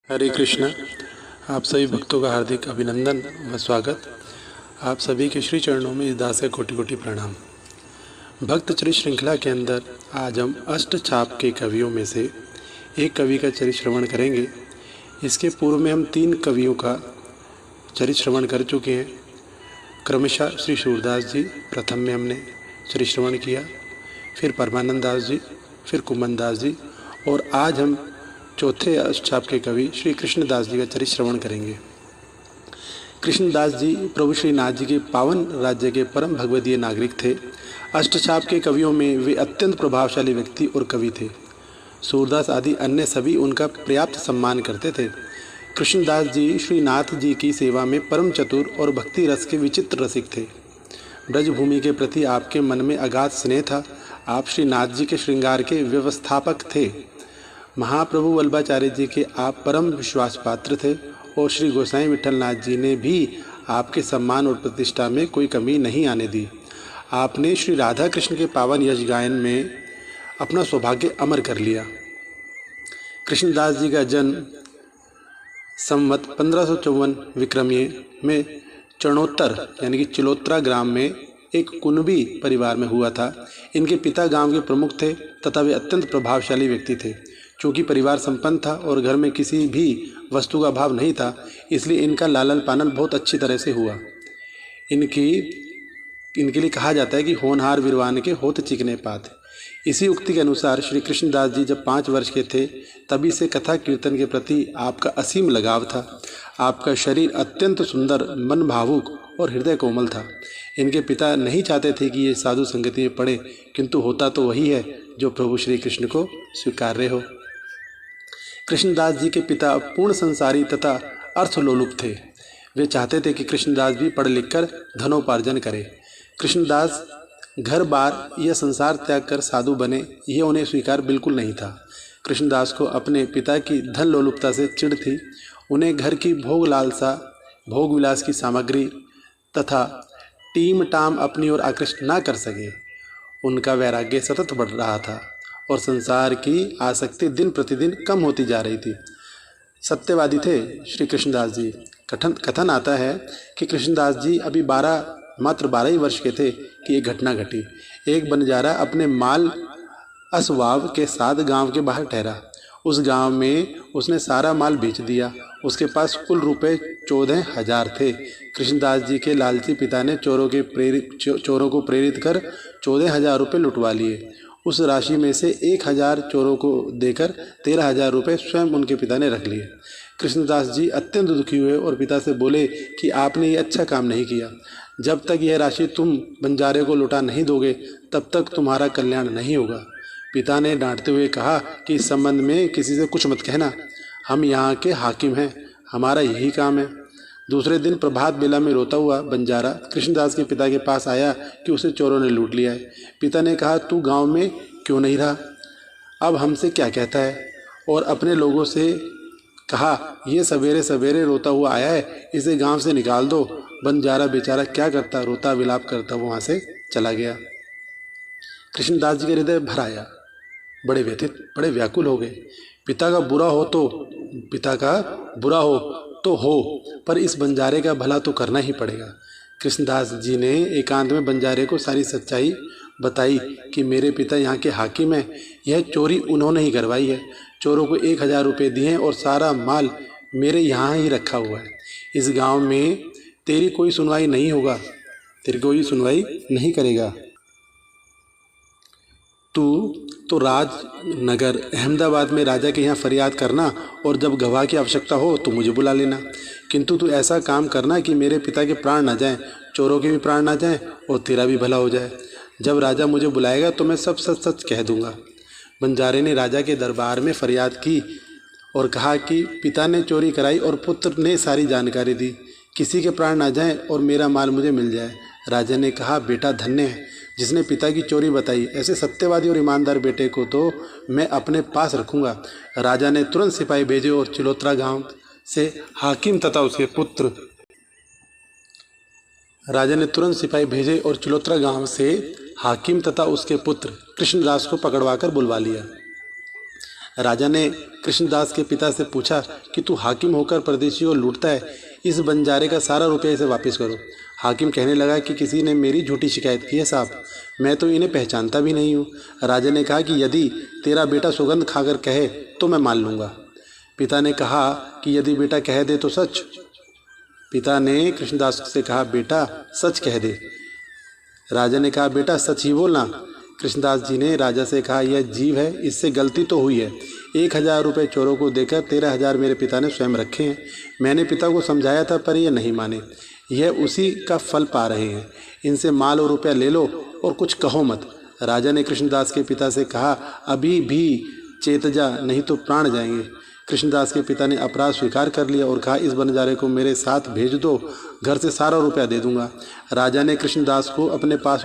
हरे कृष्ण। आप सभी भक्तों का हार्दिक अभिनंदन व स्वागत। आप सभी के श्री चरणों में इस दास का कोटि कोटि प्रणाम। भक्त चरित श्रृंखला के अंदर आज हम अष्ट छाप के कवियों में से एक कवि का चरित श्रवण करेंगे। इसके पूर्व में हम 3 कवियों का चरित श्रवण कर चुके हैं। क्रमशः श्री सूरदास जी प्रथम में हमने चरित श्रवण किया, फिर परमानंद दास जी, फिर कुमन दास जी, और आज हम चौथे अष्टछाप के कवि श्री कृष्णदास जी का चरित श्रवण करेंगे। कृष्णदास जी प्रभु श्रीनाथ जी के पावन राज्य के परम भगवदीय नागरिक थे। अष्टछाप के कवियों में वे अत्यंत प्रभावशाली व्यक्ति और कवि थे। सूरदास आदि अन्य सभी उनका पर्याप्त सम्मान करते थे। कृष्णदास जी श्रीनाथ जी की सेवा में परम चतुर और भक्ति रस के विचित्र रसिक थे। ब्रजभूमि के प्रति आपके मन में अगाध स्नेह था। आप श्रीनाथ जी के श्रृंगार के व्यवस्थापक थे। महाप्रभु वल्लभाचार्य जी के आप परम विश्वास पात्र थे और श्री गोसाई विठलनाथ जी ने भी आपके सम्मान और प्रतिष्ठा में कोई कमी नहीं आने दी। आपने श्री राधा कृष्ण के पावन यश गायन में अपना सौभाग्य अमर कर लिया। कृष्णदास जी का जन्म संवत 1554 विक्रमीय में चरणोत्तर यानी कि चिलोत्रा ग्राम में एक कुनबी परिवार में हुआ था। इनके पिता गांव के प्रमुख थे तथा वे अत्यंत प्रभावशाली व्यक्ति थे। चूँकि परिवार संपन्न था और घर में किसी भी वस्तु का अभाव नहीं था, इसलिए इनका लालन पालन बहुत अच्छी तरह से हुआ। इनके लिए कहा जाता है कि होनहार विरवान के होत चिकने पात। इसी उक्ति के अनुसार श्री कृष्णदास जी जब 5 वर्ष के थे तभी से कथा कीर्तन के प्रति आपका असीम लगाव था। आपका शरीर अत्यंत सुंदर, मन भावुक और हृदय कोमल था। इनके पिता नहीं चाहते थे कि ये साधु संगति में पड़े, किंतु होता तो वही है जो प्रभु श्री कृष्ण को स्वीकार्य हो। कृष्णदास जी के पिता पूर्ण संसारी तथा अर्थलोलुप थे। वे चाहते थे कि कृष्णदास भी पढ़ लिख कर धनोपार्जन करे। कृष्णदास घर बार यह संसार त्याग कर साधु बने, यह उन्हें स्वीकार बिल्कुल नहीं था। कृष्णदास को अपने पिता की धन लोलुपता से चिढ़ थी। उन्हें घर की भोग लालसा, भोग विलास की सामग्री तथा टीम टाम अपनी ओर आकृष्ट ना कर सके। उनका वैराग्य सतत बढ़ रहा था और संसार की आसक्ति दिन प्रतिदिन कम होती जा रही थी। सत्यवादी थे श्री कृष्णदास जी। कथन आता है कि कृष्णदास जी अभी मात्र 12 ही वर्ष के थे कि एक घटना घटी। एक बंजारा अपने माल असवाब के साथ गांव के बाहर ठहरा। उस गांव में उसने सारा माल बेच दिया। उसके पास कुल रुपए 14,000 थे। कृष्णदास जी के लालची पिता ने चोरों को प्रेरित कर 14,000 रुपये लुटवा लिए। उस राशि में से 1,000 चोरों को देकर 13,000 रुपये स्वयं उनके पिता ने रख लिए। कृष्णदास जी अत्यंत दुखी हुए और पिता से बोले कि आपने ये अच्छा काम नहीं किया। जब तक यह राशि तुम बंजारे को लौटा नहीं दोगे तब तक तुम्हारा कल्याण नहीं होगा। पिता ने डांटते हुए कहा कि इस संबंध में किसी से कुछ मत कहना। हम यहाँ के हाकिम हैं, हमारा यही काम है। दूसरे दिन प्रभात बेला में रोता हुआ बंजारा कृष्णदास के पिता के पास आया कि उसे चोरों ने लूट लिया है। पिता ने कहा, तू गांव में क्यों नहीं रहा? अब हमसे क्या कहता है? और अपने लोगों से कहा, ये सवेरे सवेरे रोता हुआ आया है, इसे गांव से निकाल दो। बंजारा बेचारा क्या करता, रोता विलाप करता वहाँ से चला गया। कृष्णदास जी के हृदय भर आया, बड़े व्यथित, बड़े व्याकुल हो गए। पिता का बुरा हो तो हो, पर इस बंजारे का भला तो करना ही पड़ेगा। कृष्णदास जी ने एकांत में बंजारे को सारी सच्चाई बताई कि मेरे पिता यहाँ के हाकिम हैं, यह चोरी उन्होंने ही करवाई है। चोरों को 1,000 रुपये दिए और सारा माल मेरे यहाँ ही रखा हुआ है। इस गांव में तेरी कोई सुनवाई नहीं करेगा। तू तो राजनगर अहमदाबाद में राजा के यहाँ फरियाद करना और जब गवाह की आवश्यकता हो तो मुझे बुला लेना। किंतु तू ऐसा काम करना कि मेरे पिता के प्राण ना जाएं, चोरों के भी प्राण ना जाएं और तेरा भी भला हो जाए। जब राजा मुझे बुलाएगा तो मैं सब सच सच कह दूंगा। बंजारे ने राजा के दरबार में फरियाद की और कहा कि पिता ने चोरी कराई और पुत्र ने सारी जानकारी दी। किसी के प्राण ना जाएं और मेरा माल मुझे मिल जाए। राजा ने कहा, बेटा धन्य है जिसने पिता की चोरी बताई। ऐसे सत्यवादी और ईमानदार बेटे को तो मैं अपने पास रखूंगा। राजा ने तुरंत सिपाही भेजे और चिलोत्रा गांव से हाकिम तथा उसके पुत्र कृष्णदास को पकड़वा कर बुलवा लिया। राजा ने कृष्णदास के पिता से पूछा कि तू हाकिम होकर परदेशियों को लूटता है, इस बंजारे का सारा रुपया इसे वापस करो। हाकिम कहने लगा कि किसी ने मेरी झूठी शिकायत की है साहब, मैं तो इन्हें पहचानता भी नहीं हूँ। राजा ने कहा कि यदि तेरा बेटा सौगंध खाकर कहे तो मैं मान लूँगा। पिता ने कहा कि यदि बेटा कह दे तो सच। पिता ने कृष्णदास से कहा, बेटा सच कह दे। राजा ने कहा, बेटा सच ही बोलना। कृष्णदास जी ने राजा से कहा, यह जीव है, इससे गलती तो हुई है। 1000 रुपये चोरों को देकर 13,000 मेरे पिता ने स्वयं रखे हैं। मैंने पिता को समझाया था पर ये नहीं माने। यह उसी का फल पा रहे हैं। इनसे माल और रुपया ले लो और कुछ कहो मत। राजा ने कृष्णदास के पिता से कहा, अभी भी चेत जा, नहीं तो प्राण जाएंगे। कृष्णदास के पिता ने अपराध स्वीकार कर लिया और कहा, इस बंजारे को मेरे साथ भेज दो, घर से सारा रुपया दे दूंगा। राजा ने कृष्णदास को अपने पास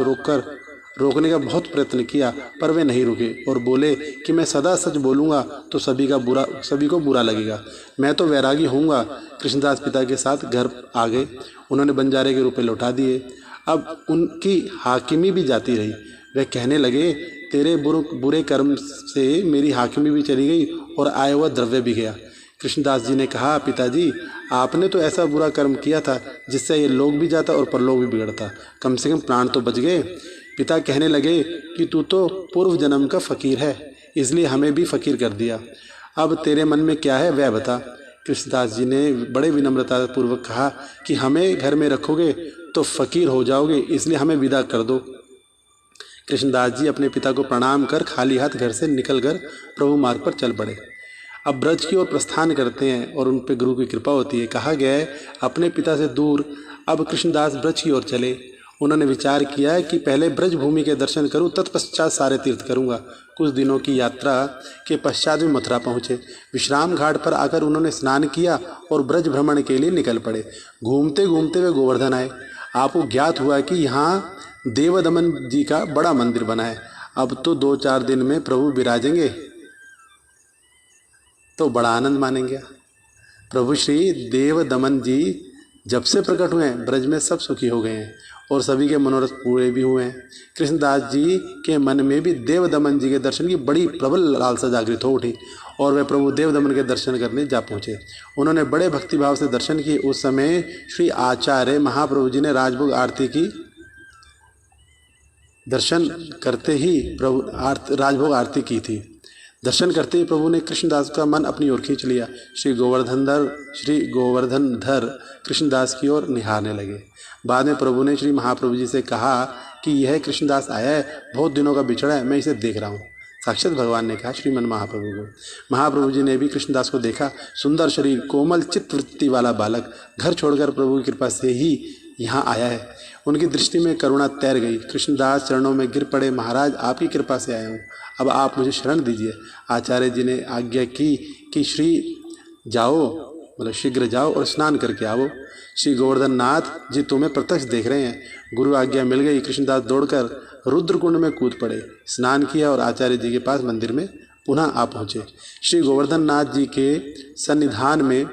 रोकने का बहुत प्रयत्न किया पर वे नहीं रुके और बोले कि मैं सदा सच बोलूँगा तो सभी को बुरा लगेगा, मैं तो वैरागी होऊंगा। कृष्णदास पिता के साथ घर आ गए। उन्होंने बंजारे के रुपए लौटा दिए। अब उनकी हाकिमी भी जाती रही। वे कहने लगे, तेरे बुरे कर्म से मेरी हाकिमी भी चली गई और आया हुआ द्रव्य भी गया। कृष्णदास जी ने कहा, पिताजी आपने तो ऐसा बुरा कर्म किया था जिससे ये लोग भी जाता और परलोक भी बिगड़ता, कम से कम प्राण तो बच गए। पिता कहने लगे कि तू तो पूर्व जन्म का फ़कीर है, इसलिए हमें भी फ़कीर कर दिया। अब तेरे मन में क्या है वह बता। कृष्णदास जी ने बड़े विनम्रता पूर्वक कहा कि हमें घर में रखोगे तो फ़कीर हो जाओगे, इसलिए हमें विदा कर दो। कृष्णदास जी अपने पिता को प्रणाम कर खाली हाथ घर से निकलकर प्रभु मार्ग पर चल पड़े। अब ब्रज की ओर प्रस्थान करते हैं और उन पर गुरु की कृपा होती है। कहा गया है, अपने पिता से दूर अब कृष्णदास ब्रज की ओर चले। उन्होंने विचार किया कि पहले ब्रज भूमि के दर्शन करूं, तत्पश्चात सारे तीर्थ करूंगा। कुछ दिनों की यात्रा के पश्चात वे मथुरा पहुँचे। विश्राम घाट पर आकर उन्होंने स्नान किया और ब्रज भ्रमण के लिए निकल पड़े। घूमते घूमते वे गोवर्धन आए। आपको ज्ञात हुआ कि यहाँ देवदमन जी का बड़ा मंदिर बना है। अब तो 2-4 दिन में प्रभु विराजेंगे तो बड़ा आनंद मानेंगे। प्रभु श्री देवदमन जी जब से प्रकट हुए हैं ब्रज में सब सुखी हो गए हैं और सभी के मनोरथ पूरे भी हुए हैं। कृष्णदास जी के मन में भी देवदमन जी के दर्शन की बड़ी प्रबल लालसा जागृत हो उठी और वे प्रभु देवदमन के दर्शन करने जा पहुँचे। उन्होंने बड़े भक्तिभाव से दर्शन किए। उस समय श्री आचार्य महाप्रभु जी ने राजभोग आरती की। दर्शन करते ही प्रभु राजभोग आरती की थी। दर्शन करते ही प्रभु ने कृष्णदास का मन अपनी ओर खींच लिया। श्री गोवर्धनधर कृष्णदास की ओर निहारने लगे। बाद में प्रभु ने श्री महाप्रभु जी से कहा कि यह कृष्णदास आया है, बहुत दिनों का बिछड़ा है, मैं इसे देख रहा हूँ। साक्षात भगवान ने कहा श्रीमन महाप्रभु को। महाप्रभु जी ने भी कृष्णदास को देखा। सुंदर शरीर, कोमल चित्त वृत्ति वाला बालक घर छोड़कर प्रभु की कृपा से ही यहाँ आया है। उनकी दृष्टि में करुणा तैर गई। कृष्णदास चरणों में गिर पड़े, महाराज आपकी कृपा से आया हूँ, अब आप मुझे शरण दीजिए। आचार्य जी ने आज्ञा की कि शीघ्र जाओ और स्नान करके आओ। श्री गोवर्धन नाथ जी तुम्हें प्रत्यक्ष देख रहे हैं। गुरु आज्ञा मिल गई। कृष्णदास दौड़कर रुद्रकुंड में कूद पड़े, स्नान किया और आचार्य जी के पास मंदिर में पुनः आ पहुँचे। श्री गोवर्धन नाथ जी के सन्निधान में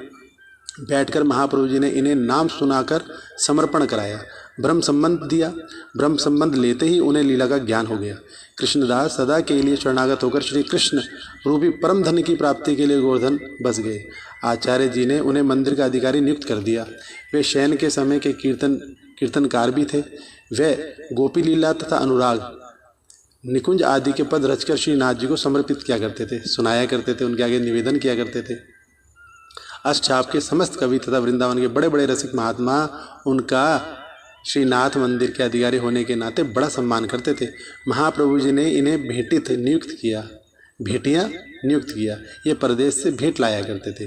बैठकर महाप्रभु जी ने इन्हें नाम सुनाकर समर्पण कराया, ब्रह्म संबंध दिया। ब्रह्म संबंध लेते ही उन्हें लीला का ज्ञान हो गया। कृष्णदास सदा के लिए शरणागत होकर श्री कृष्ण रूपी परम धन की प्राप्ति के लिए गोवर्धन बस गए। आचार्य जी ने उन्हें मंदिर का अधिकारी नियुक्त कर दिया। वे शयन के समय के कीर्तनकार भी थे। वे गोपी लीला तथा अनुराग, निकुंज आदि के पद रचकर श्रीनाथ जी को समर्पित किया करते थे, सुनाया करते थे, उनके आगे निवेदन किया करते थे। अष्टछाप के समस्त कवि तथा वृंदावन के बड़े बड़े रसिक महात्मा उनका श्रीनाथ मंदिर के अधिकारी होने के नाते बड़ा सम्मान करते थे। महाप्रभु जी ने इन्हें भेटियाँ नियुक्त किया। ये परदेश से भेंट लाया करते थे।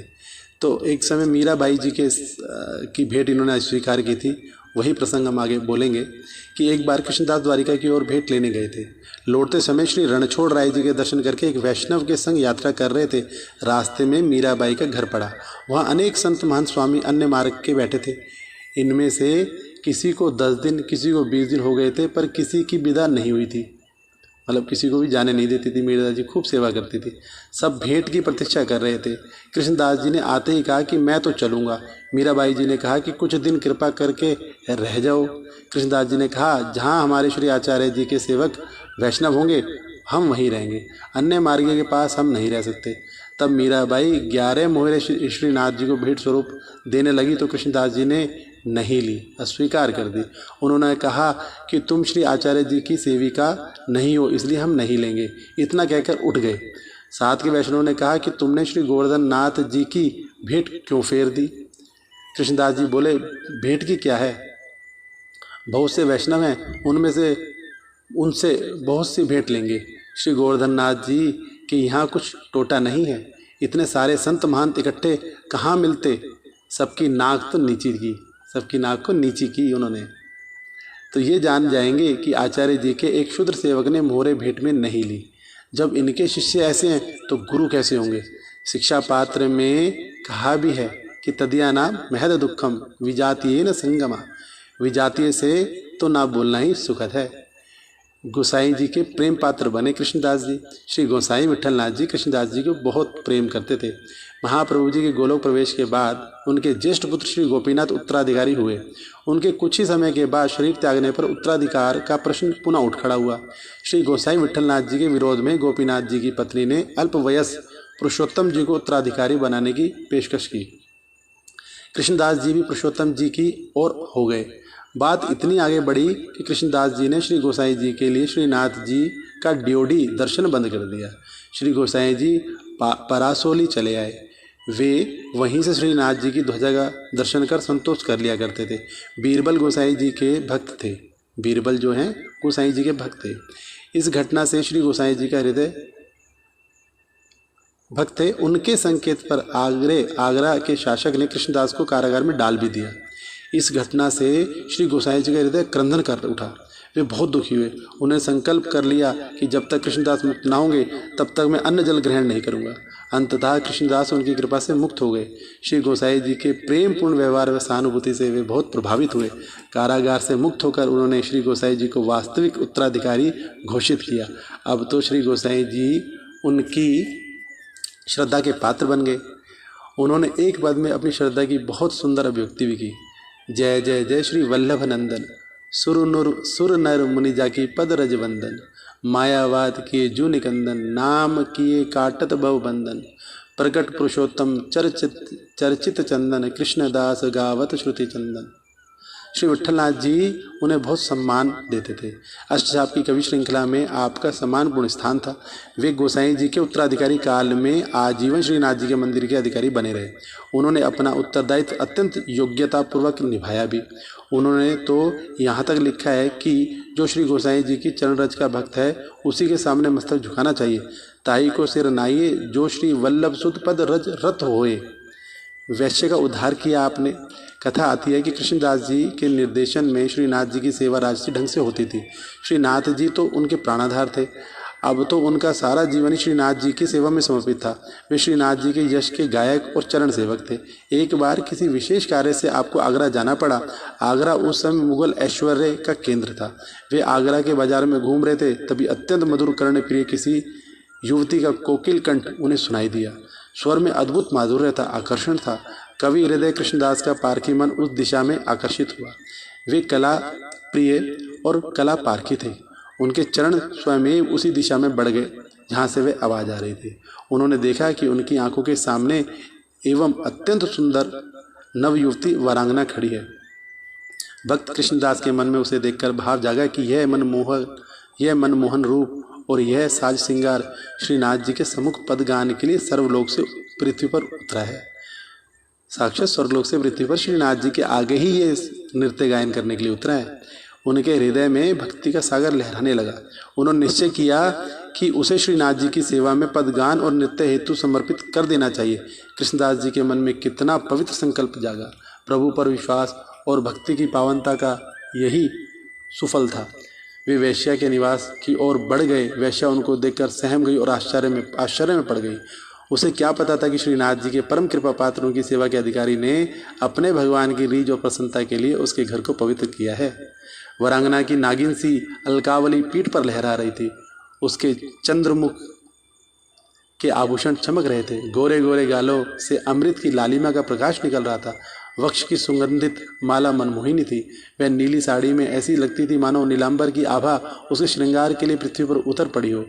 तो एक समय मीराबाई जी की भेंट इन्होंने स्वीकार की थी। वही प्रसंग हम आगे बोलेंगे कि एक बार कृष्णदास द्वारिका की ओर भेंट लेने गए थे। लौटते समय श्री रणछोड़ राय जी के दर्शन करके एक वैष्णव के संग यात्रा कर रहे थे। रास्ते में मीराबाई का घर पड़ा। वहाँ अनेक संत महंत स्वामी अन्य मार्ग के बैठे थे। इनमें से किसी को 10 दिन, किसी को 20 दिन हो गए थे, पर किसी की विदा नहीं हुई थी। मतलब किसी को भी जाने नहीं देती थी। मीरादास जी खूब सेवा करती थी। सब भेंट की प्रतीक्षा कर रहे थे। कृष्णदास जी ने आते ही कहा कि मैं तो चलूँगा। मीराबाई जी ने कहा कि कुछ दिन कृपा करके रह जाओ। कृष्णदास जी ने कहा, जहाँ हमारे श्री आचार्य जी के सेवक वैष्णव होंगे हम वहीं रहेंगे, अन्य मार्ग के पास हम नहीं रह सकते। तब मीराबाई 11 मोहरे श्रीनाथ जी को भेंट स्वरूप देने लगी तो कृष्णदास जी ने नहीं ली, अस्वीकार कर दी। उन्होंने कहा कि तुम श्री आचार्य जी की सेविका नहीं हो, इसलिए हम नहीं लेंगे। इतना कहकर उठ गए। साथ के वैष्णव ने कहा कि तुमने श्री गोवर्धन नाथ जी की भेंट क्यों फेर दी? कृष्णदास जी बोले, भेंट की क्या है, बहुत से वैष्णव हैं, उनसे बहुत सी भेंट लेंगे। श्री गोवर्धन नाथ जी के यहाँ कुछ टोटा नहीं है, इतने सारे संत महंत इकट्ठे कहाँ मिलते, सबकी नाक को नीची की उन्होंने। तो ये जान जाएंगे कि आचार्य जी के एक शूद्र सेवक ने मोहरे भेंट में नहीं ली। जब इनके शिष्य ऐसे हैं तो गुरु कैसे होंगे? शिक्षा पात्र में कहा भी है कि तदिया नाम महद दुखम विजातीय न संगमा, विजातीय से तो ना बोलना ही सुखद है। गोसाई जी के प्रेम पात्र बने कृष्णदास जी। श्री गोसाई विठलनाथ जी कृष्णदास जी को बहुत प्रेम करते थे। महाप्रभु जी के गोलोक प्रवेश के बाद उनके ज्येष्ठ पुत्र श्री गोपीनाथ उत्तराधिकारी हुए। उनके कुछ ही समय के बाद शरीर त्यागने पर उत्तराधिकार का प्रश्न पुनः उठ खड़ा हुआ। श्री गोसाई विठलनाथ जी के विरोध में गोपीनाथ जी की पत्नी ने अल्पवयस पुरुषोत्तम जी को उत्तराधिकारी बनाने की पेशकश की। कृष्णदास जी भी पुरुषोत्तम जी की ओर हो गए। बात इतनी आगे बढ़ी कि कृष्णदास जी ने श्री गोसाई जी के लिए श्रीनाथ जी का ड्योढ़ी दर्शन बंद कर दिया। श्री गोसाई जी परासोली चले आए। वे वहीं से श्रीनाथ जी की ध्वजा का दर्शन कर संतोष कर लिया करते थे। बीरबल गोसाई जी के भक्त थे। बीरबल जो हैं गोसाई जी के भक्त थे। इस घटना से श्री गोसाई जी का हृदय भक्त थे। उनके संकेत पर आगरा के शासक ने कृष्णदास को कारागार में डाल भी दिया। इस घटना से श्री गोसाई जी का हृदय क्रंदन कर उठा। वे बहुत दुखी हुए। उन्हें संकल्प कर लिया कि जब तक कृष्णदास मुक्त ना होंगे तब तक मैं अन्न जल ग्रहण नहीं करूंगा। अंततः कृष्णदास उनकी कृपा से मुक्त हो गए। श्री गोसाई जी के प्रेमपूर्ण व्यवहार व सहानुभूति से वे बहुत प्रभावित हुए। कारागार से मुक्त होकर उन्होंने श्री गोसाई जी को वास्तविक उत्तराधिकारी घोषित किया। अब तो श्री गोसाई जी उनकी श्रद्धा के पात्र बन गए। उन्होंने एक पद में अपनी श्रद्धा की बहुत सुंदर अभिव्यक्ति भी की। जय जय जय श्री वल्लभ नंदन, सुर नर मुनि जाकी पद रज वंदन, मायावाद किए जू निकंदन, नाम किए काटत भव बंदन, प्रकट पुरुषोत्तम चर्चित चंदन, कृष्णदास गावत श्रुति चंदन। श्री विठलनाथ जी उन्हें बहुत सम्मान देते थे। अष्टचाप की कवि श्रृंखला में आपका सम्मानपूर्ण स्थान था। वे गोसाई जी के उत्तराधिकारी काल में आजीवन श्रीनाथ जी के मंदिर के अधिकारी बने रहे। उन्होंने अपना उत्तरदायित्व अत्यंत योग्यतापूर्वक निभाया भी। उन्होंने तो यहाँ तक लिखा है कि जो श्री गोसाई जी की चरण रज का भक्त है उसी के सामने मस्तक झुकाना चाहिए। ताई को सिर नाइए जो श्री वल्लभ सुत पद रज रत होए। वैश्य का उद्धार किया आपने। कथा आती है कि कृष्णदास जी के निर्देशन में श्रीनाथ जी की सेवा राजसी ढंग से होती थी। श्रीनाथ जी तो उनके प्राणाधार थे। अब तो उनका सारा जीवन ही श्रीनाथ जी की सेवा में समर्पित था। वे श्रीनाथ जी के यश के गायक और चरण सेवक थे। एक बार किसी विशेष कार्य से आपको आगरा जाना पड़ा। आगरा उस समय मुगल ऐश्वर्य का केंद्र था। वे आगरा के बाजार में घूम रहे थे, तभी अत्यंत मधुर कर्ण प्रिय किसी युवती का कोकिल कंठ उन्हें सुनाई दिया। स्वर में अद्भुत माधुर्य था, आकर्षण था। कवि हृदय कृष्णदास का पारखी मन उस दिशा में आकर्षित हुआ। वे कला प्रिय और कला पारखी थे। उनके चरण स्वयं उसी दिशा में बढ़ गए जहाँ से वे आवाज़ आ रही थी। उन्होंने देखा कि उनकी आंखों के सामने एवं अत्यंत सुंदर नवयुवती वरांगना खड़ी है। भक्त कृष्णदास के मन में उसे देखकर भाव जागा कि यह मनमोहन रूप और यह साज श्रृंगार श्रीनाथ जी के सम्मुख पद गान के लिए सर्वलोक से पृथ्वी पर उतरा है। साक्षात स्वर्गलोक से पृथ्वी पर श्रीनाथ जी के आगे ही ये नृत्य गायन करने के लिए उतरा है। उनके हृदय में भक्ति का सागर लहराने लगा। उन्होंने निश्चय किया कि उसे श्रीनाथ जी की सेवा में पदगान और नृत्य हेतु समर्पित कर देना चाहिए। कृष्णदास जी के मन में कितना पवित्र संकल्प जागा। प्रभु पर विश्वास और भक्ति की पावनता का यही सुफल था। वे वेश्या के निवास की ओर बढ़ गए। वेश्या उनको देखकर सहम गई और आश्चर्य में पड़ गई। उसे क्या पता था कि श्रीनाथ जी के परम कृपा पात्रों की सेवा के अधिकारी ने अपने भगवान की रीझ और प्रसन्नता के लिए उसके घर को पवित्र किया है। वरांगना की नागिन सी अलकावली पीठ पर लहरा रही थी। उसके चंद्रमुख के आभूषण चमक रहे थे। गोरे गोरे गालों से अमृत की लालिमा का प्रकाश निकल रहा था। वक्ष की सुगंधित माला मनमोहिनी थी। वह नीली साड़ी में ऐसी लगती थी मानो नीलांबर की आभा उसके श्रृंगार के लिए पृथ्वी पर उतर पड़ी हो।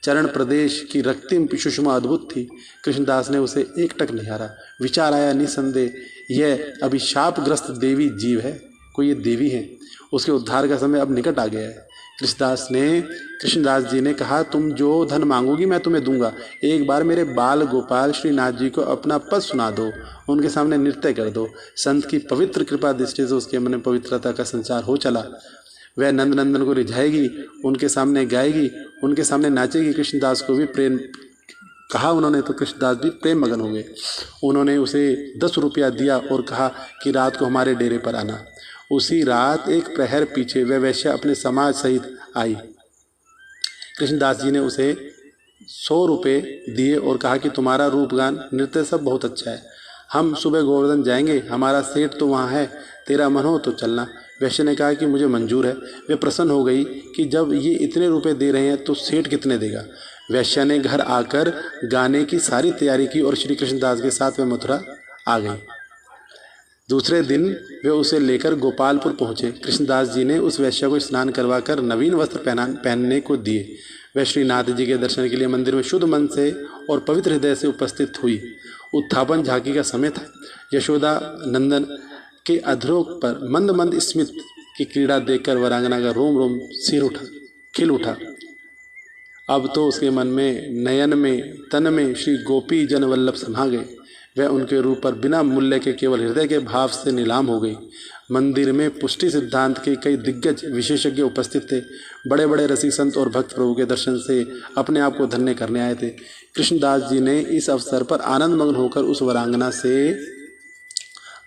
चरण प्रदेश की रक्तिम सुषमा अद्भुत थी। कृष्णदास ने उसे एकटक निहारा। विचार आया, निसंदेह यह अभिशापग्रस्त देवी जीव है, कोई ये देवी है। उसके उद्धार का समय अब निकट आ गया है। कृष्णदास जी ने कहा, तुम जो धन मांगोगी मैं तुम्हें दूंगा। एक बार मेरे बाल गोपाल श्रीनाथ जी को अपना पद सुना दो, उनके सामने नृत्य कर दो। संत की पवित्र कृपा दृष्टि से उसके मन में पवित्रता का संचार हो चला। वह नंदनंदन को रिझाएगी, उनके सामने गाएगी, उनके सामने नाचेगी। कृष्णदास को भी प्रेम कहा उन्होंने तो कृष्णदास भी प्रेम मगन हो गए। उन्होंने उसे 10 रुपया दिया और कहा कि रात को हमारे डेरे पर आना। उसी रात एक प्रहर पीछे वह वैश्या अपने समाज सहित आई। कृष्णदास जी ने उसे 100 रुपये दिए और कहा कि तुम्हारा रूपगान नृत्य सब बहुत अच्छा है, हम सुबह गोवर्धन जाएंगे, हमारा सेठ तो वहाँ है, तेरा मन हो तो चलना। वैश्य ने कहा कि मुझे मंजूर है। वे प्रसन्न हो गई कि जब ये इतने रुपए दे रहे हैं तो सेठ कितने देगा। वैश्या ने घर आकर गाने की सारी तैयारी की और श्री कृष्णदास के साथ वे मथुरा आ गई। दूसरे दिन वे उसे लेकर गोपालपुर पहुँचे। कृष्णदास जी ने उस वैश्या को स्नान करवाकर नवीन वस्त्र पहनने को दिए। वह श्रीनाथ जी के दर्शन के लिए मंदिर में शुद्ध मन से और पवित्र हृदय से उपस्थित हुई। उत्थापन झांकी का समय था। यशोदा नंदन के अधरों पर मंद मंद स्मित की क्रीड़ा देखकर वरांगना का रोम रोम खिल उठा। अब तो उसके मन में, नयन में, तन में श्री गोपी जन वल्लभ समा गए। वह उनके रूप पर बिना मूल्य के केवल हृदय के भाव से नीलाम हो गई। मंदिर में पुष्टि सिद्धांत के कई दिग्गज विशेषज्ञ उपस्थित थे। बड़े बड़े रसिक संत और भक्त प्रभु के दर्शन से अपने आप को धन्य करने आए थे। कृष्णदास जी ने इस अवसर पर आनंद मग्न होकर उस वरांगना से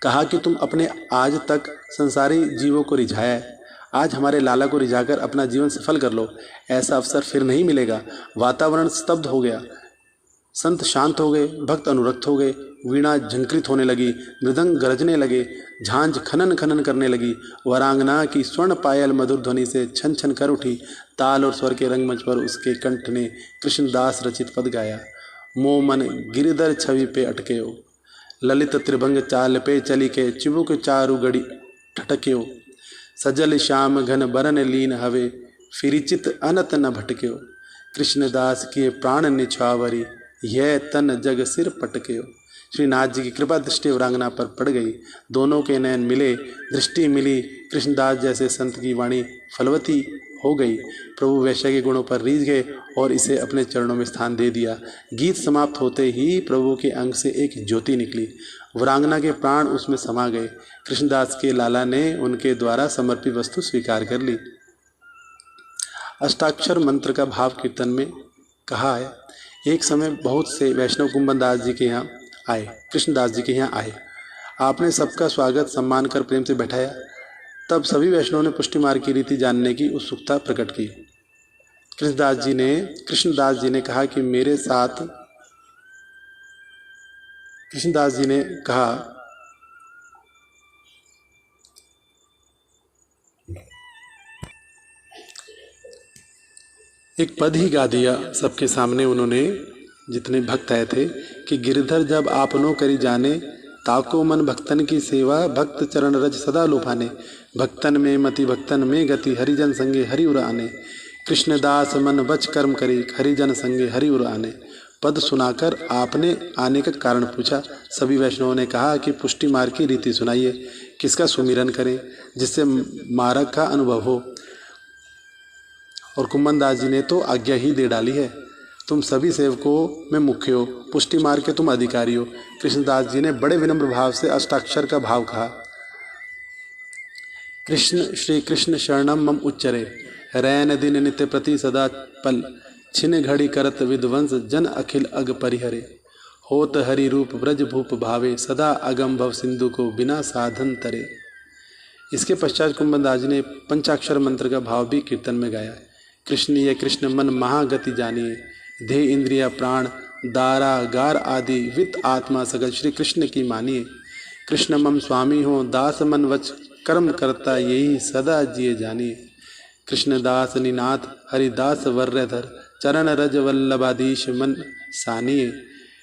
कहा कि तुम अपने आज तक संसारी जीवों को रिझाया है, आज हमारे लाला को रिझाकर अपना जीवन सफल कर लो। ऐसा अवसर फिर नहीं मिलेगा। वातावरण स्तब्ध हो गया। संत शांत हो गए, भक्त अनुरक्त हो गए। वीणा झंकृत होने लगी, मृदंग गरजने लगे, झांझ खनन खनन करने लगी। वरांगना की स्वर्ण पायल मधुर ध्वनि से छन छन कर उठी। ताल और स्वर के रंगमंच पर उसके कंठ ने कृष्णदास रचित पद गाया। मोह मन गिरिधर छवि पे अटके हो, ललित त्रिभंग चाल पे चली के चिबुक चारु गड़ी ठटक्यो। सजल श्याम घन बरन लीन हवे, फिरिचित अनत न भटक्यो। कृष्णदास किए प्राण निछावरी, यह तन जग सिर पटक्यो। श्रीनाथ जी की कृपा दृष्टि वरांगना पर पड़ गई। दोनों के नयन मिले, दृष्टि मिली। कृष्णदास जैसे संत की वाणी फलवती हो गई। प्रभु वैश्य के गुणों पर रीझ गए और इसे अपने चरणों में स्थान दे दिया। गीत समाप्त होते ही प्रभु के अंग से एक ज्योति निकली। वरांगना के प्राण उसमें समा गए। कृष्णदास के लाला ने उनके द्वारा समर्पित वस्तु स्वीकार कर ली। अष्टाक्षर मंत्र का भाव कीर्तन में कहा है, एक समय बहुत से वैष्णव कुंभनदास जी के यहाँ आए, कृष्णदास जी के यहाँ आए। आपने सबका स्वागत सम्मान कर प्रेम से बैठाया। तब सभी वैष्णवों ने पुष्टि मार्ग की रीति जानने की उत्सुकता प्रकट की। कृष्णदास जी ने कहा कि मेरे साथ कृष्णदास जी ने कहा एक पद ही गा दिया सबके सामने उन्होंने, जितने भक्त आए थे, कि गिरधर जब आपनो करी जाने, ताको मन भक्तन की सेवा, भक्त चरण रज सदा लुभाने। भक्तन में मति भक्तन में गति, हरिजन संगे हरि उर आने। कृष्णदास मन बच कर्म करे, हरिजन संगे हरि उर आने। पद सुनाकर आपने आने का कारण पूछा। सभी वैष्णवों ने कहा कि पुष्टि मार्ग की रीति सुनाइए, किसका सुमिरन करें जिससे मार्ग का अनुभव हो। और कुंभनदास जी ने तो आज्ञा ही दे डाली है, तुम सभी सेवकों में मुख्य हो, पुष्टि मार्ग के तुम अधिकारी हो। कृष्णदास जी ने बड़े विनम्र भाव से अष्टाक्षर का भाव कहा। कृष्ण श्री कृष्ण शरणम मम उच्चरे, रैन दिन नित्य प्रति सदा पल, छिन घड़ी करत विध्वंस जन अखिल अग परिहरे। होत हरि रूप ब्रज भूप भावे, सदा अगम भव सिंधु को बिना साधन तरे। इसके पश्चात कुंभनदास जी ने पंचाक्षर मंत्र का भाव भी कीर्तन में गाया। कृष्ण ये कृष्ण मन महागति जानिए, देह इंद्रिया प्राण दारा गार आदि वित्त आत्मा सगल श्री कृष्ण की मानिए। कृष्ण मम स्वामी हो दास मन वच कर्म करता, यही सदा जिए जानिए। कृष्णदास निनाथ हरिदास वर्यधर, चरण रज वल्लभाधीश मन सानिए।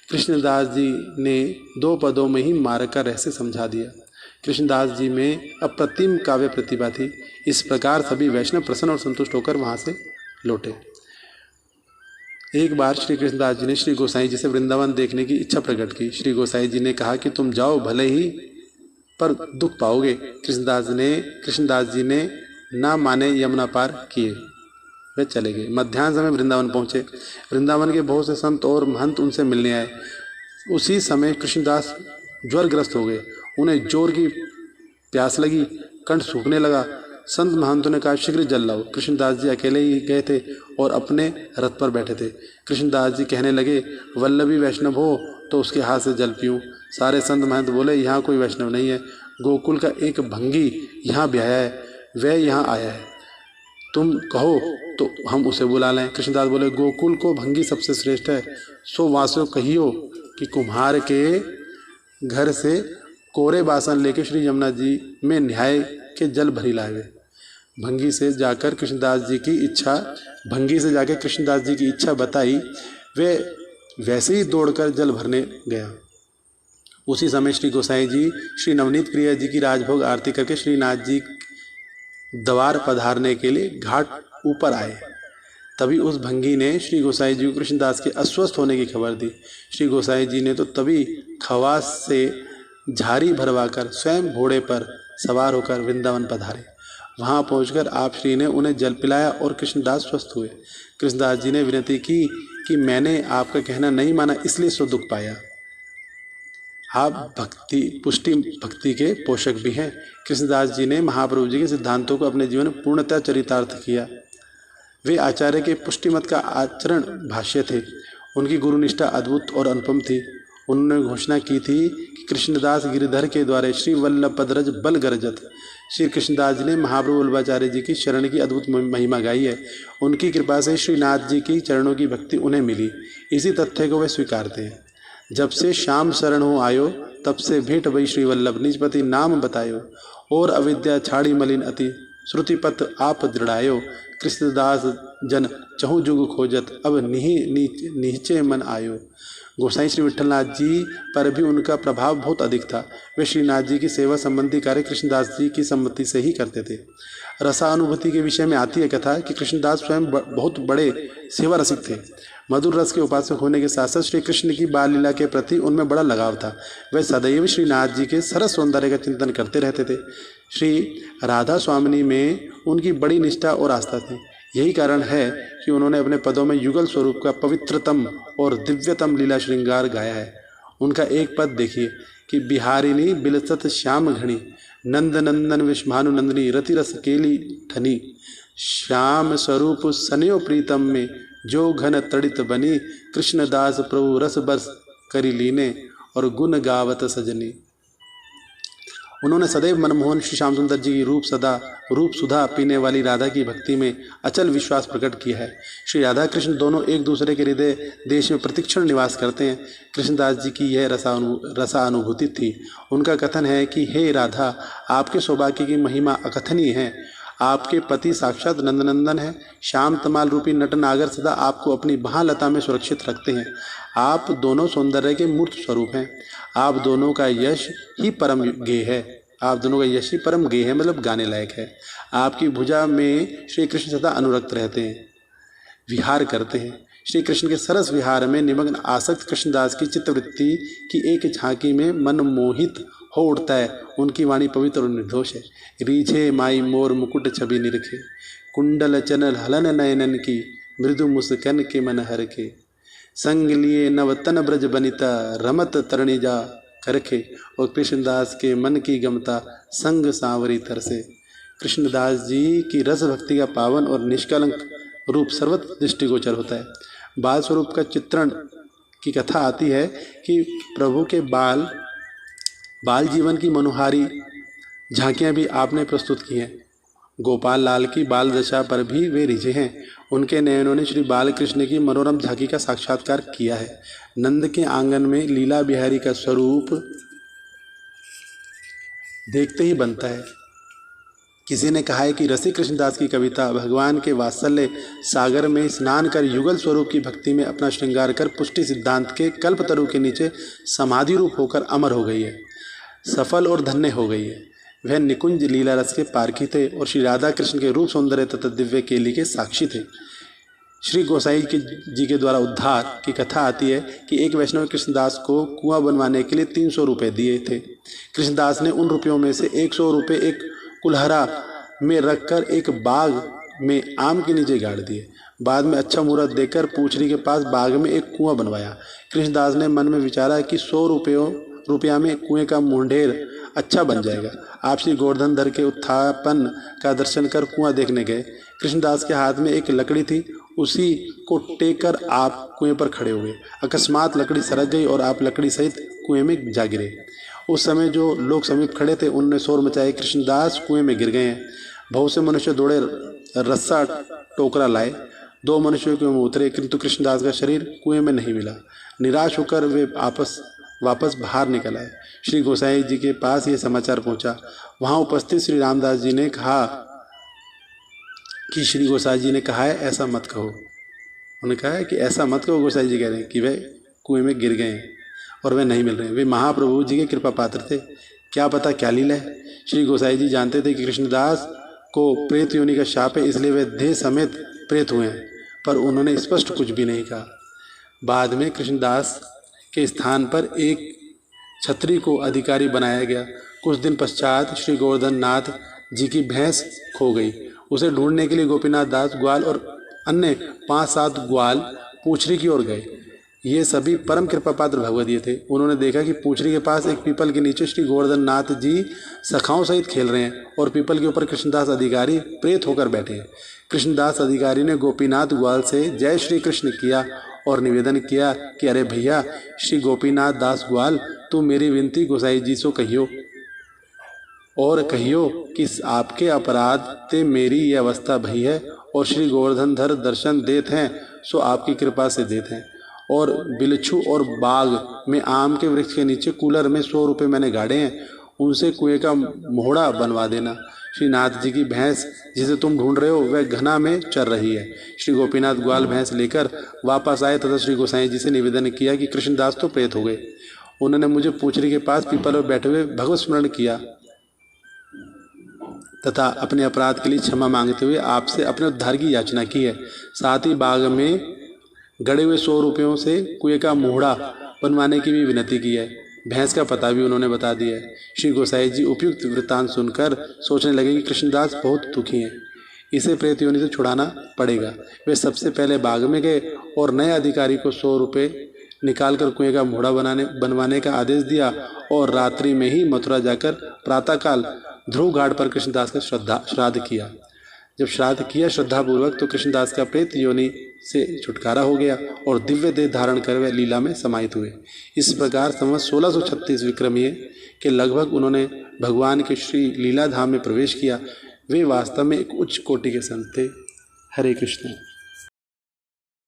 कृष्णदास जी ने 2 पदों में ही मार्ग का रहस्य समझा दिया। कृष्णदास जी में अप्रतिम काव्य प्रतिभा थी। इस प्रकार सभी वैष्णव प्रसन्न और संतुष्ट होकर वहाँ से लौटे। एक बार श्री कृष्णदास जी ने श्री गोसाई जी से वृंदावन देखने की इच्छा प्रकट की। श्री गोसाई जी ने कहा कि तुम जाओ, भले ही पर दुख पाओगे। कृष्णदास जी ने ना माने यमुना पार किए, वे चले गए। मध्याह्न समय वृंदावन पहुँचे। वृंदावन के बहुत से संत और महंत उनसे मिलने आए। उसी समय कृष्णदास ज्वरग्रस्त हो गए। उन्हें जोर की प्यास लगी, कंठ सूखने लगा। संत महंतों ने कहा, शीघ्र जल लाओ। कृष्णदास जी अकेले ही गए थे और अपने रथ पर बैठे थे। कृष्णदास जी कहने लगे, वल्लभी वैष्णव हो तो उसके हाथ से जल पीऊँ। सारे संत महंत बोले, यहाँ कोई वैष्णव नहीं है, गोकुल का एक भंगी यहाँ ब्याया है, वह यहाँ आया है, तुम कहो तो हम उसे बुला लें। कृष्णदास बोले, गोकुल को भंगी सबसे श्रेष्ठ है, सो वासो कहियो कि कुम्हार के घर से कोरे बासन लेके श्री यमुना जी में न्याय के जल भरी लाए। भंगी से जाकर कृष्णदास जी की इच्छा बताई। वे वैसे ही दौड़कर जल भरने गया। उसी समय श्री गोसाई जी श्री नवनीत प्रिया जी की राजभोग आरती करके श्रीनाथ जी द्वार पधारने के लिए घाट ऊपर आए। तभी उस भंगी ने श्री गोसाई जी को कृष्णदास के अस्वस्थ होने की खबर दी। श्री गोसाई जी ने तो तभी खवास से झारी भरवाकर स्वयं घोड़े पर सवार होकर वृंदावन पधारे। वहां पहुंचकर आप श्री ने उन्हें जल पिलाया और कृष्णदास स्वस्थ हुए। कृष्णदास जी ने विनती की कि मैंने आपका कहना नहीं माना, इसलिए सो दुख पाया। आप पुष्टि भक्ति के पोषक भी हैं। कृष्णदास जी ने महाप्रभु जी के सिद्धांतों को अपने जीवन में पूर्णतः चरितार्थ किया। वे आचार्य के पुष्टिमत का आचरण भाष्य थे। उनकी गुरुनिष्ठा अद्भुत और अनुपम थी। उन्होंने घोषणा की थी कि कृष्णदास गिरिधर के द्वारा श्री वल्लभ पदरज बल गरजत। श्री कृष्णदास जी ने महाप्रभु वल्लभाचार्य जी की शरण की अद्भुत महिमा गाई है। उनकी कृपा से श्रीनाथ जी की चरणों की भक्ति उन्हें मिली। इसी तथ्य को वे स्वीकारते हैं। जब से श्याम शरण हो आयो, तब से भेंट वही श्री वल्लभ निजपति नाम बतायो। और अविद्या छाड़ी मलिन अति, श्रुतिपथ आप दृढ़ायो। कृष्णदास जन चहु जुग खोजत, अब नीचे मन आयो। गोसाई श्री विठलनाथ जी पर भी उनका प्रभाव बहुत अधिक था। वे श्रीनाथ जी की सेवा संबंधी कार्य कृष्णदास जी की सम्मति से ही करते थे। रसानुभूति के विषय में आती है कथा कि कृष्णदास स्वयं बहुत बड़े सेवा रसिक थे। मधुर रस के उपासक होने के साथ साथ श्री कृष्ण की बाल लीला के प्रति उनमें बड़ा लगाव था। वे सदैव श्रीनाथ जी के सरस सौंदर्य का चिंतन करते रहते थे। श्री राधा स्वामिनी में उनकी बड़ी निष्ठा और आस्था थी। यही कारण है कि उन्होंने अपने पदों में युगल स्वरूप का पवित्रतम और दिव्यतम लीला श्रृंगार गाया है। उनका एक पद देखिए कि बिहारिणी बिलसत श्याम घनी, नंद नंदन विष्मानु नंदनी, रति रस केली ठनी, श्याम स्वरूप सनयो प्रीतम में, जो घन तड़ित बनी, कृष्णदास प्रभु रस बरस करी लीने, और गुण गावत सजनी। उन्होंने सदैव मनमोहन श्री श्याम सुंदर जी की रूप सुधा पीने वाली राधा की भक्ति में अचल विश्वास प्रकट किया है। श्री राधा कृष्ण दोनों एक दूसरे के हृदय देश में प्रतिक्षण निवास करते हैं। कृष्णदास जी की यह रसानुभूति थी। उनका कथन है कि हे राधा, आपके सौभाग्य की महिमा अकथनीय है। आपके पति साक्षात नंदनंदन है। श्याम तमाल रूपी नट नागर सदा आपको अपनी बाहलता में सुरक्षित रखते हैं। आप दोनों सौंदर्य के मूर्त स्वरूप हैं। आप दोनों का यश ही परम गेय है। मतलब गाने लायक है। आपकी भुजा में श्री कृष्ण सदा अनुरक्त रहते हैं, विहार करते हैं। श्री कृष्ण के सरस विहार में निमग्न आसक्त कृष्णदास की चित्तवृत्ति की एक झांकी में मन मोहित हो उठता है। उनकी वाणी पवित्र और निर्दोष है। रीझे माई मोर मुकुट छवि निरखे, कुंडल चनल हलन नयनन की, मृदु मुस्कन के मन हर के, संग लिए नवतन ब्रज बनिता, रमत तरणी जा करखे। और कृष्णदास के मन की गमता संग सांवरी तरसे। कृष्णदास जी की रस भक्ति का पावन और निष्कलंक रूप सर्वत्र दृष्टिगोचर होता है। बाल स्वरूप का चित्रण की कथा आती है कि प्रभु के बाल जीवन की मनोहारी झांकियाँ भी आपने प्रस्तुत की हैं। गोपाल लाल की बाल दशा पर भी वे रिझे हैं। उनके नयनों ने श्री बाल कृष्ण की मनोरम झांकी का साक्षात्कार किया है। नंद के आंगन में लीला बिहारी का स्वरूप देखते ही बनता है। किसी ने कहा है कि रसिक कृष्णदास की कविता भगवान के वात्सल्य सागर में स्नान कर युगल स्वरूप की भक्ति में अपना श्रृंगार कर पुष्टि सिद्धांत के कल्पतरु के नीचे समाधि रूप होकर अमर हो गई है। सफल और धन्य हो गई है। वह निकुंज लीला रस के पारखी थे और श्री राधा कृष्ण के रूप सौंदर्य तथा दिव्य केली के साक्षी थे। श्री गोसाई जी के द्वारा उद्धार की कथा आती है कि एक वैष्णव कृष्णदास को कुआं बनवाने के लिए 300 रुपये दिए थे। कृष्णदास ने उन रुपयों में से 100 रुपये एक कुल्हारा में रखकर एक बाग में आम के नीचे गाड़ दिए। बाद में अच्छा मुहूर्त देकर पूछरी के पास बाग में एक कुआं बनवाया। कृष्णदास ने मन में विचारा कि 100 रुपया में कुएं का मुंडेर अच्छा बन जाएगा। आप श्री गोवर्धन धर के उत्थापन का दर्शन कर कुआं देखने गए। कृष्णदास के हाथ में एक लकड़ी थी, उसी को टेक कर आप कुएं पर खड़े हुए। अकस्मात लकड़ी सरक गई और आप लकड़ी सहित कुएं में जा गिरे। उस समय जो लोग समीप खड़े थे उन्होंने शोर मचाया, कृष्णदास कुएं में गिर गए हैं। बहुत से मनुष्य दौड़े, रस्सा टोकरा लाए। 2 मनुष्यों के मुँह उतरे, किंतु कृष्णदास का शरीर कुएं में नहीं मिला। निराश होकर वे वापस बाहर निकल आए। श्री गोसाई जी के पास ये समाचार पहुंचा। वहां उपस्थित श्री रामदास जी ने कहा कि श्री गोसाई जी ने कहा है ऐसा मत कहो। उन्होंने कहा है कि ऐसा मत कहो। गोसाई जी कह रहे हैं कि वे कुएं में गिर गए हैं और वे नहीं मिल रहे हैं। वे महाप्रभु जी के कृपा पात्र थे, क्या पता क्या लीला है। श्री गोसाई जी जानते थे कि कृष्णदास को प्रेत योनि का शाप है, इसलिए वे देह समेत प्रेत हुए हैं, पर उन्होंने स्पष्ट कुछ भी नहीं कहा। बाद में कृष्णदास के स्थान पर एक छत्री को अधिकारी बनाया गया। कुछ दिन पश्चात श्री गोवर्धन नाथ जी की भैंस खो गई। उसे ढूंढने के लिए गोपीनाथ दास ग्वाल और अन्य 5-7 ग्वाल पूछरी की ओर गए। ये सभी परम कृपा पात्र भगवदीय थे। उन्होंने देखा कि पूछरी के पास एक पीपल के नीचे श्री गोवर्धन नाथ जी सखाओं सहित खेल रहे हैं और पीपल के ऊपर कृष्णदास अधिकारी प्रेत होकर बैठे हैं। कृष्णदास अधिकारी ने गोपीनाथ ग्वाल से जय श्री कृष्ण किया और निवेदन किया कि अरे भैया श्री गोपीनाथ दास ग्वाल, तू मेरी विनती गोसाई जी से कहियो और कहियो कि आपके अपराध ते मेरी ये अवस्था भई है और श्री गोवर्धन धर दर्शन देते हैं सो आपकी कृपा से देते हैं। और बिलछू और बाग में आम के वृक्ष के नीचे कूलर में 100 रुपये मैंने गाड़े हैं, उनसे कुएं का मोहड़ा बनवा देना। श्री नाथ जी की भैंस जिसे तुम ढूंढ रहे हो वह घना में चर रही है। श्री गोपीनाथ ग्वाल भैंस लेकर वापस आए तथा श्री गोसाई जी से निवेदन किया कि कृष्णदास तो प्रेत हो गए। उन्होंने मुझे पूछरी के पास पीपल पर बैठे हुए भगवत स्मरण किया तथा अपने अपराध के लिए क्षमा मांगते हुए आपसे अपने उद्धार की याचना की है। साथ ही बाग में गड़े हुए 100 रुपयों से कुएं का मोहड़ा बनवाने की भी विनती की है। भैंस का पता भी उन्होंने बता दिया है। श्री गोसाई जी उपयुक्त वृत्तांत सुनकर सोचने लगे कि कृष्णदास बहुत दुखी हैं, इसे प्रेत योनि से छुड़ाना पड़ेगा। वे सबसे पहले बाग में गए और नए अधिकारी को 100 रुपये निकालकर कुएं का मोहड़ा बनवाने का आदेश दिया और रात्रि में ही मथुरा जाकर प्रातःकाल ध्रुव घाट पर कृष्णदास का श्राद्ध किया। जब श्राद्ध किया श्रद्धापूर्वक तो कृष्णदास का प्रेत योनि से छुटकारा हो गया और दिव्य देह धारण कर वे लीला में समाहित हुए। इस प्रकार संवत 1636 विक्रमीय के लगभग उन्होंने भगवान के श्री लीला धाम में प्रवेश किया। वे वास्तव में एक उच्च कोटि के संत थे। हरे कृष्ण।